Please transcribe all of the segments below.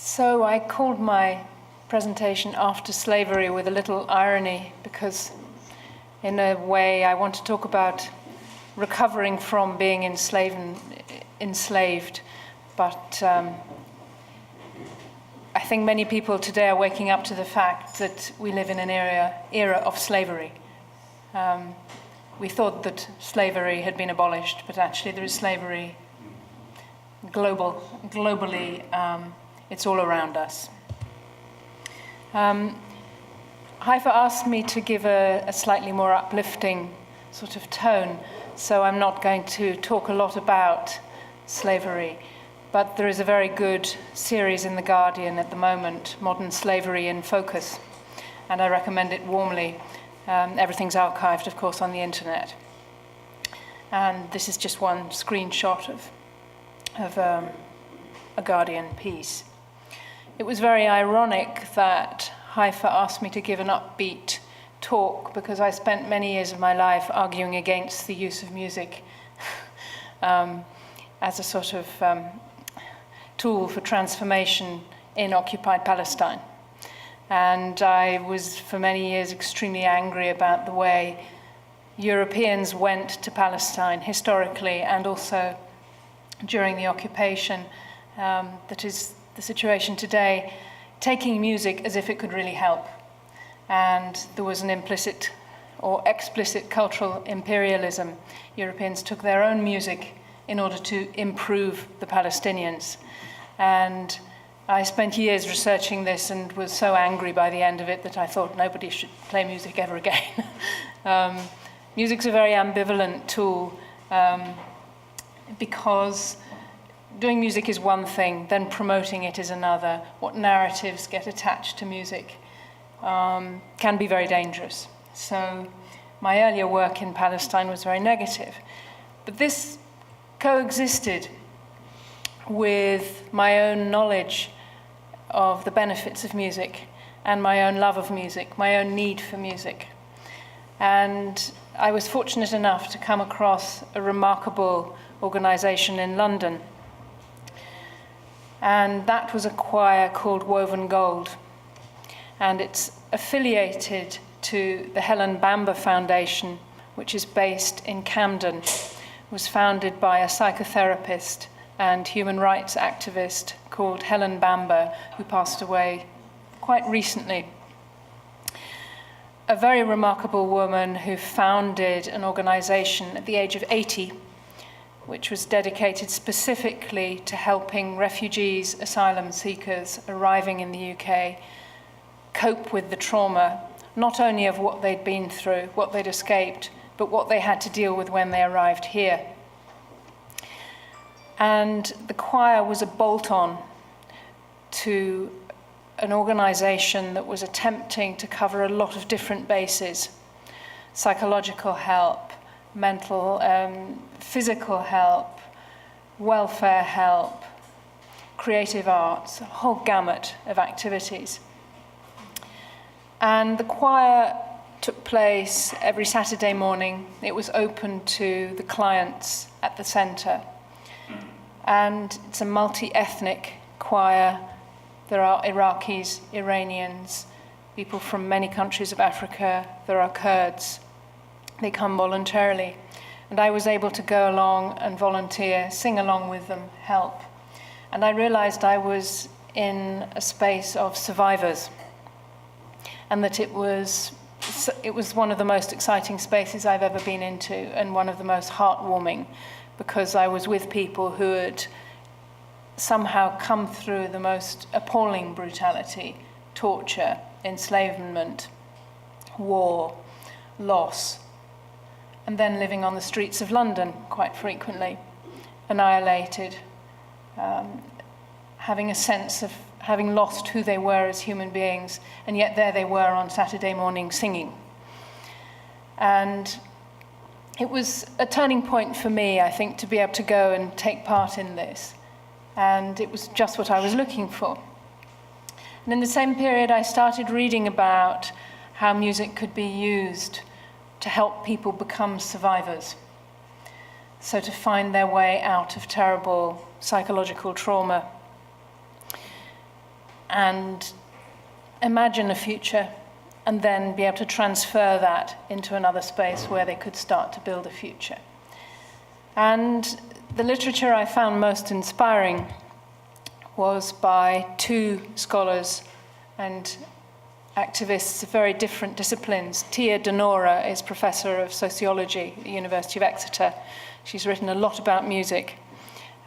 So I called my presentation After Slavery with a little irony, because in a way I want to talk about recovering from being enslaved, but I think many people today are waking up to the fact that we live in an era of slavery. We thought that slavery had been abolished, but actually there is slavery globally. It's all around us. Haifa asked me to give a slightly more uplifting sort of tone, so I'm not going to talk a lot about slavery, but there is a very good series in The Guardian at the moment, Modern Slavery in Focus, and I recommend it warmly. Everything's archived, of course, on the internet. And this is just one screenshot of a Guardian piece. It was very ironic that Haifa asked me to give an upbeat talk, because I spent many years of my life arguing against the use of music as a sort of tool for transformation in occupied Palestine. And I was, for many years, extremely angry about the way Europeans went to Palestine historically and also during the occupation. That is the situation today, taking music as if it could really help. And there was an implicit or explicit cultural imperialism. Europeans took their own music in order to improve the Palestinians. And I spent years researching this and was so angry by the end of it that I thought nobody should play music ever again. Music's a very ambivalent tool because doing music is one thing, then promoting it is another. What narratives get attached to music can be very dangerous. So my earlier work in Palestine was very negative. But this coexisted with my own knowledge of the benefits of music and my own love of music, my own need for music. And I was fortunate enough to come across a remarkable organization in London. And that was a choir called Woven Gold. And it's affiliated to the Helen Bamber Foundation, which is based in Camden. It was founded by a psychotherapist and human rights activist called Helen Bamber, who passed away quite recently. A very remarkable woman who founded an organization at the age of 80, which was dedicated specifically to helping refugees, asylum seekers arriving in the UK cope with the trauma, not only of what they'd been through, what they'd escaped, but what they had to deal with when they arrived here. And the choir was a bolt-on to an organization that was attempting to cover a lot of different bases: psychological help, mental, physical help, welfare help, creative arts, a whole gamut of activities. And the choir took place every Saturday morning. It was open to the clients at the center. And it's a multi-ethnic choir. There are Iraqis, Iranians, people from many countries of Africa. There are Kurds. They come voluntarily. And I was able to go along and volunteer, sing along with them, help. And I realized I was in a space of survivors, and that it was one of the most exciting spaces I've ever been into, and one of the most heartwarming, because I was with people who had somehow come through the most appalling brutality, torture, enslavement, war, loss, and then living on the streets of London quite frequently, annihilated, having a sense of having lost who they were as human beings, and yet there they were on Saturday morning singing. And it was a turning point for me, I think, to be able to go and take part in this. And it was just what I was looking for. And in the same period, I started reading about how music could be used to help people become survivors. So to find their way out of terrible psychological trauma. and imagine a future, and then be able to transfer that into another space where they could start to build a future. And the literature I found most inspiring was by two scholars and activists of very different disciplines. Tia Denora is professor of sociology at the University of Exeter. She's written a lot about music,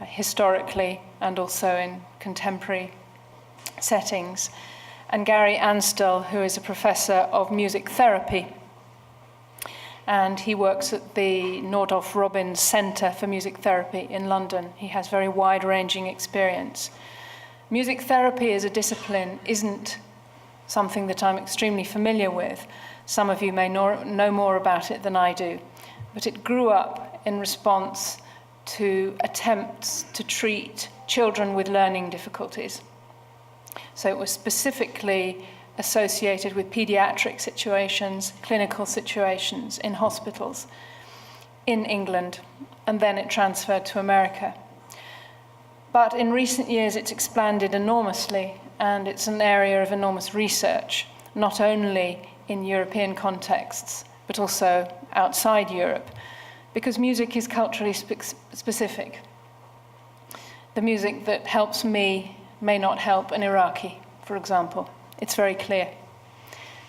historically and also in contemporary settings. And Gary Ansdell, who is a professor of music therapy. And he works at the Nordhoff Robbins Centre for Music Therapy in London. He has very wide-ranging experience. Music therapy as a discipline isn't something that I'm extremely familiar with. Some of you may know more about it than I do. But it grew up in response to attempts to treat children with learning difficulties. So it was specifically associated with pediatric situations, clinical situations in hospitals in England, and then it transferred to America. But in recent years, it's expanded enormously, and it's an area of enormous research, not only in European contexts, but also outside Europe, because music is culturally specific. The music that helps me may not help an Iraqi, for example. It's very clear.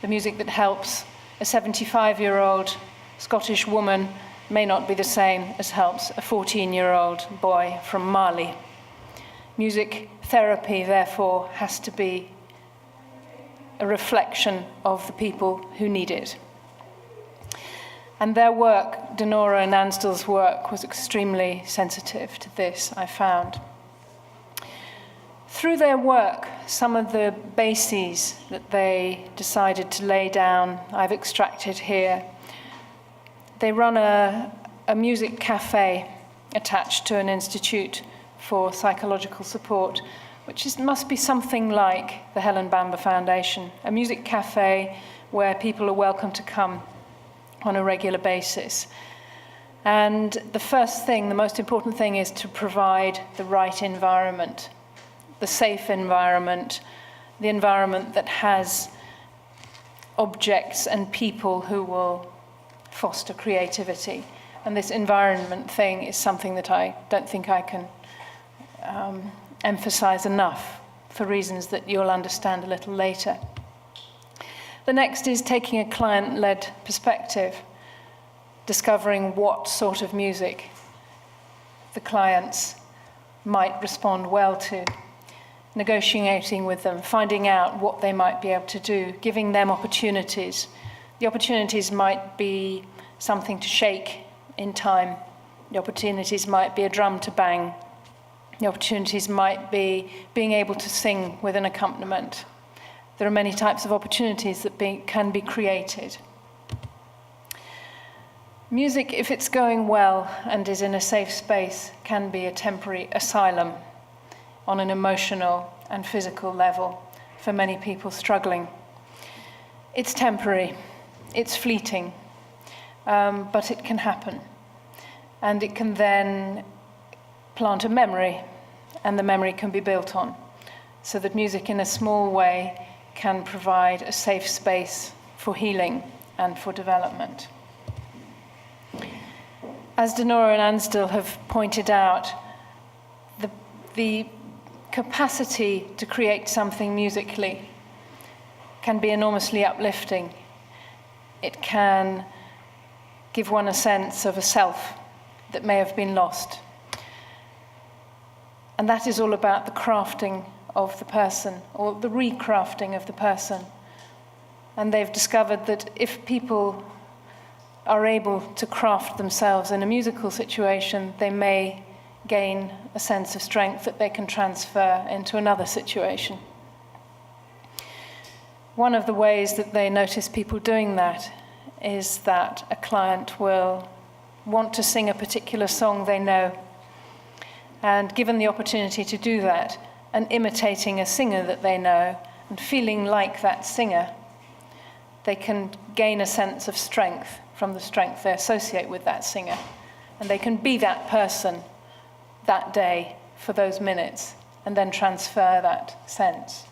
The music that helps a 75-year-old Scottish woman may not be the same as helps a 14-year-old boy from Mali. Music therapy, therefore, has to be a reflection of the people who need it. And their work, Denora and Ansdell's work, was extremely sensitive to this, I found. Through their work, some of the bases that they decided to lay down, I've extracted here. They run a music cafe attached to an institute for psychological support, which must be something like the Helen Bamber Foundation, a music cafe where people are welcome to come on a regular basis. And the first thing, the most important thing, is to provide the right environment, the safe environment, the environment that has objects and people who will foster creativity. And this environment thing is something that I don't think I can emphasize enough, for reasons that you'll understand a little later. The next is taking a client-led perspective, discovering what sort of music the clients might respond well to, negotiating with them, finding out what they might be able to do, giving them opportunities. The opportunities might be something to shake in time. The opportunities might be a drum to bang. The opportunities might be being able to sing with an accompaniment. There are many types of opportunities that can be created. Music, if it's going well and is in a safe space, can be a temporary asylum on an emotional and physical level for many people struggling. It's temporary, it's fleeting, but it can happen. And it can then plant a memory, and the memory can be built on, so that music in a small way can provide a safe space for healing and for development. As Denora and Ansdell have pointed out, the capacity to create something musically can be enormously uplifting. It can give one a sense of a self that may have been lost. And that is all about the crafting of the person, or the recrafting of the person. And they've discovered that if people are able to craft themselves in a musical situation, they may gain a sense of strength that they can transfer into another situation. One of the ways that they notice people doing that is that a client will want to sing a particular song they know, and given the opportunity to do that, and imitating a singer that they know, and feeling like that singer, they can gain a sense of strength from the strength they associate with that singer. And they can be that person that day for those minutes, and then transfer that sense.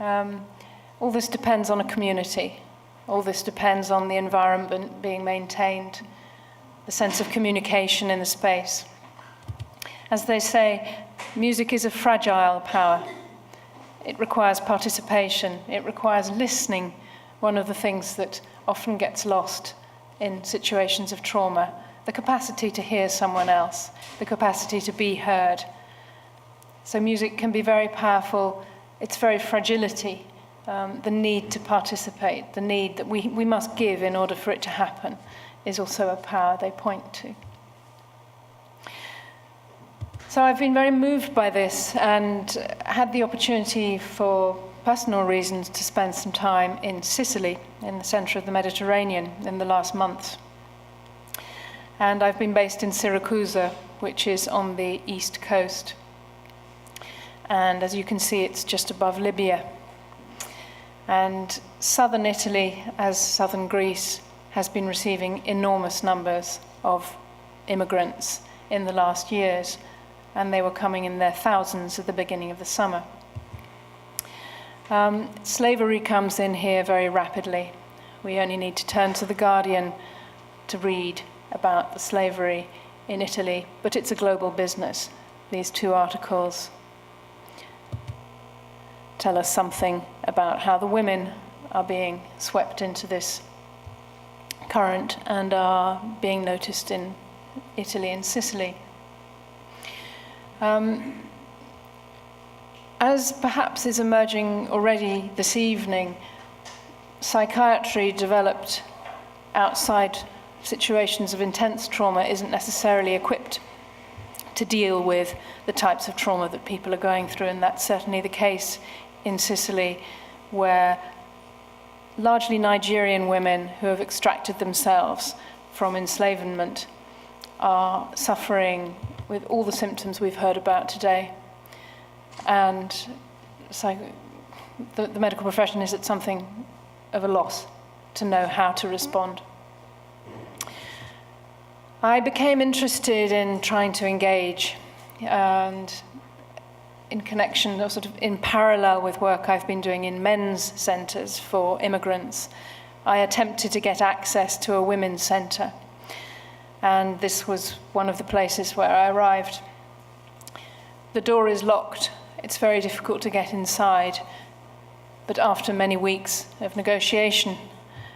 All this depends on a community. All this depends on the environment being maintained, the sense of communication in the space. As they say, music is a fragile power. It requires participation. It requires listening, one of the things that often gets lost in situations of trauma, the capacity to hear someone else, the capacity to be heard. So music can be very powerful. Its very fragility, the need to participate, the need that we must give in order for it to happen, is also a power they point to. So I've been very moved by this and had the opportunity for personal reasons to spend some time in Sicily, in the center of the Mediterranean, in the last months. And I've been based in Syracuse, which is on the east coast. And as you can see, it's just above Libya. And southern Italy, as southern Greece, has been receiving enormous numbers of immigrants in the last years, and they were coming in their thousands at the beginning of the summer. Slavery comes in here very rapidly. We only need to turn to The Guardian to read about the slavery in Italy, but it's a global business. These two articles tell us something about how the women are being swept into this current and are being noticed in Italy and Sicily. As perhaps is emerging already this evening, psychiatry developed outside situations of intense trauma isn't necessarily equipped to deal with the types of trauma that people are going through, and that's certainly the case in Sicily, where largely Nigerian women who have extracted themselves from enslavement are suffering with all the symptoms we've heard about today. And so the medical profession is at something of a loss to know how to respond. I became interested in trying to engage, and in connection, or sort of in parallel with work I've been doing in men's centres for immigrants, I attempted to get access to a women's centre. And this was one of the places where I arrived. The door is locked. It's very difficult to get inside. But after many weeks of negotiation,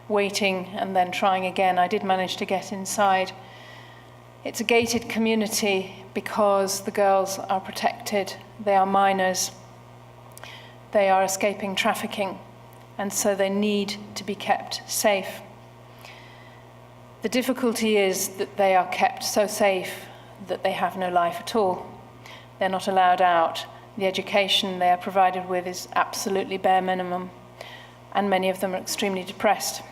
waiting, and then trying again, I did manage to get inside. It's a gated community because the girls are protected. They are minors. They are escaping trafficking, and so they need to be kept safe. The difficulty is that they are kept so safe that they have no life at all. They're not allowed out. The education they are provided with is absolutely bare minimum, and many of them are extremely depressed.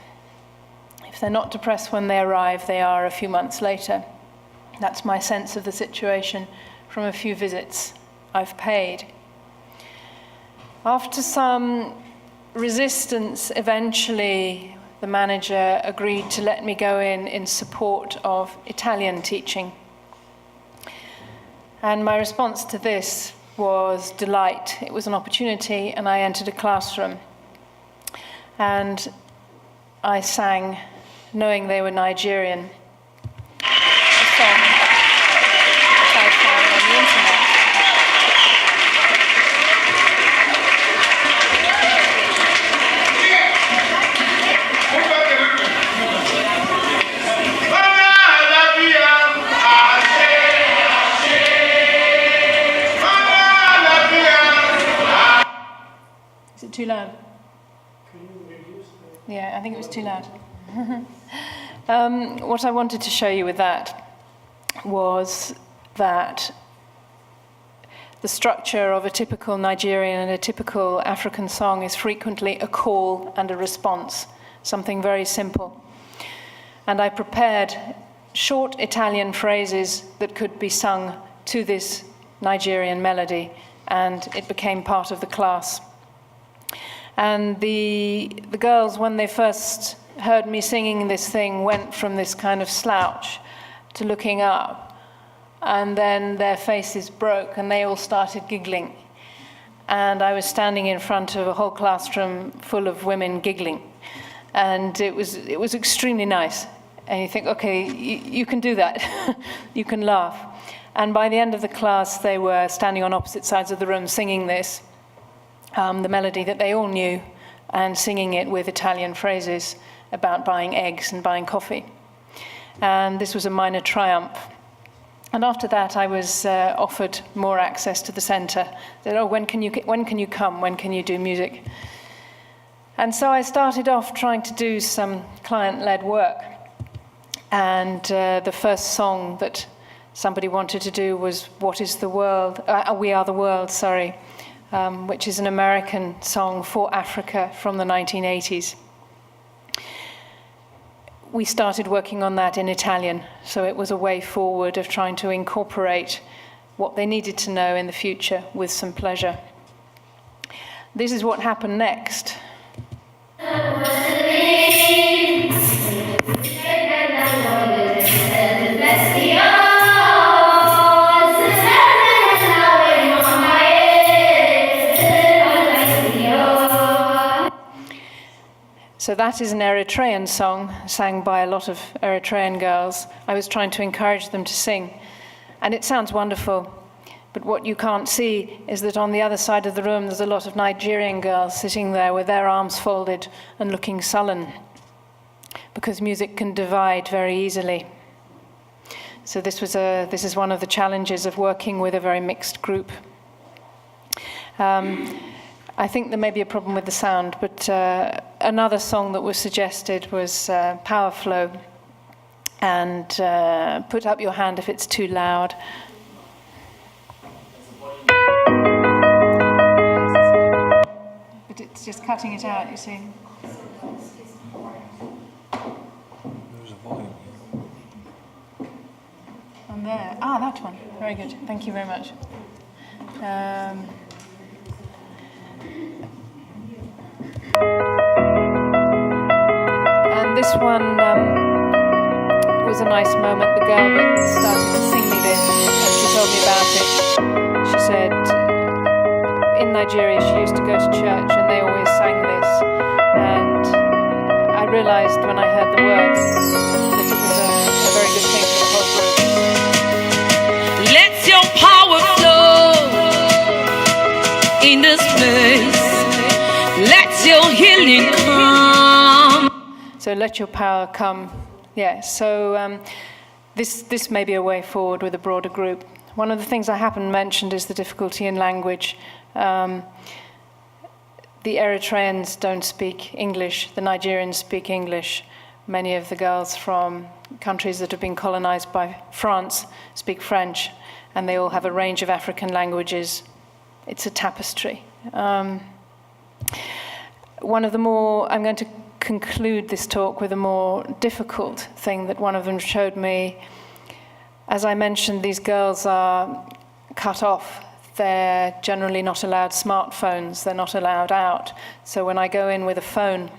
If they're not depressed when they arrive, they are a few months later. That's my sense of the situation from a few visits I've paid. After some resistance, eventually the manager agreed to let me go in support of Italian teaching. And my response to this was delight. It was an opportunity, and I entered a classroom. And I sang, knowing they were Nigerian, a song that I found on the internet. Is it too loud? Can you reduce the... Yeah, I think it was too loud. What I wanted to show you with that was that the structure of a typical Nigerian and a typical African song is frequently a call and a response, something very simple. And I prepared short Italian phrases that could be sung to this Nigerian melody, and it became part of the class. And the girls, when they first heard me singing this thing, went from this kind of slouch to looking up, and then their faces broke and they all started giggling. and I was standing in front of a whole classroom full of women giggling. And it was extremely nice. And you think, okay, you can do that. You can laugh. And by the end of the class, they were standing on opposite sides of the room singing this, the melody that they all knew, and singing it with Italian phrases about buying eggs and buying coffee. And this was a minor triumph. And after that, I was offered more access to the center. They said, oh, when can you come? When can you do music? And so I started off trying to do some client-led work. And the first song that somebody wanted to do was What is the World? We Are the World, sorry, which is an American song for Africa from the 1980s. We started working on that in Italian, so it was a way forward of trying to incorporate what they needed to know in the future with some pleasure. This is what happened next. So that is an Eritrean song, sang by a lot of Eritrean girls. I was trying to encourage them to sing. And it sounds wonderful. But what you can't see is that on the other side of the room, there's a lot of Nigerian girls sitting there with their arms folded and looking sullen, because music can divide very easily. So this is one of the challenges of working with a very mixed group. I think there may be a problem with the sound, but another song that was suggested was Power Flow, and put up your hand if it's too loud. But it's just cutting it out, you see. There's a volume. On there. Ah, that one. Very good. Thank you very much. And this one was a nice moment. The girl that started to sing me this, she told me about it. She said in Nigeria she used to go to church and they always sang this. And I realized when I heard the words that it was a very good thing for the whole group. Let your power flow in this place. Let your healing come. So let your power come. Yeah, so this may be a way forward with a broader group. One of the things I haven't mentioned is the difficulty in language. The Eritreans don't speak English. The Nigerians speak English. Many of the girls from countries that have been colonized by France speak French, and they all have a range of African languages. It's a tapestry. I'm going to conclude this talk with a more difficult thing that one of them showed me. As I mentioned, these girls are cut off. They're generally not allowed smartphones. They're not allowed out. So when I go in with a phone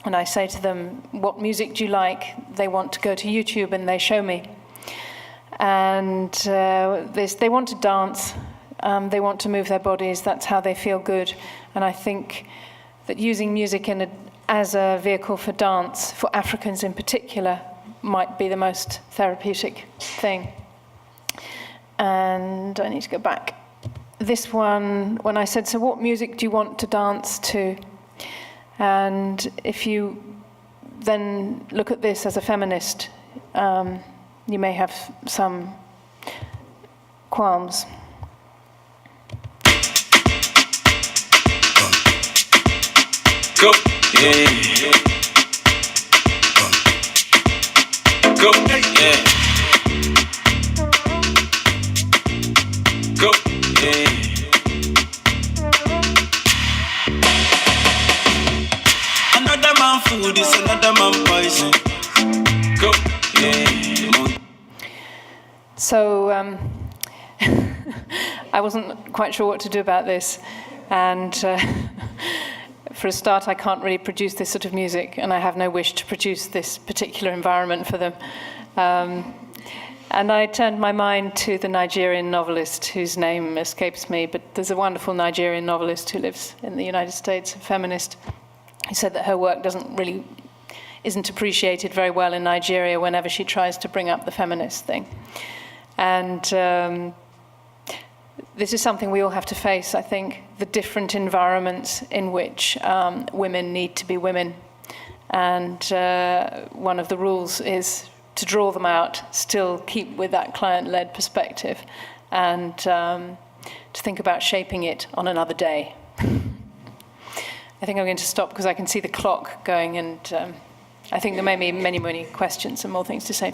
and I say to them, what music do you like? They want to go to YouTube and they show me. And they want to dance. They want to move their bodies. That's how they feel good. And I think that using music as a vehicle for dance, for Africans in particular, might be the most therapeutic thing. And I need to go back. This one, when I said, so what music do you want to dance to? And if you then look at this as a feminist, you may have some qualms. Go, yeah. Go, yeah. Go, yeah. Another man food is another man poison. Go, yeah. So I wasn't quite sure what to do about this, and for a start, I can't really produce this sort of music, and I have no wish to produce this particular environment for them. And I turned my mind to the Nigerian novelist whose name escapes me, but there's a wonderful Nigerian novelist who lives in the United States, a feminist, who said that her work isn't appreciated very well in Nigeria whenever she tries to bring up the feminist thing. And this is something we all have to face, I think, the different environments in which women need to be women. And one of the rules is to draw them out, still keep with that client-led perspective, and to think about shaping it on another day. I think I'm going to stop because I can see the clock going, and I think there may be many, many questions and more things to say.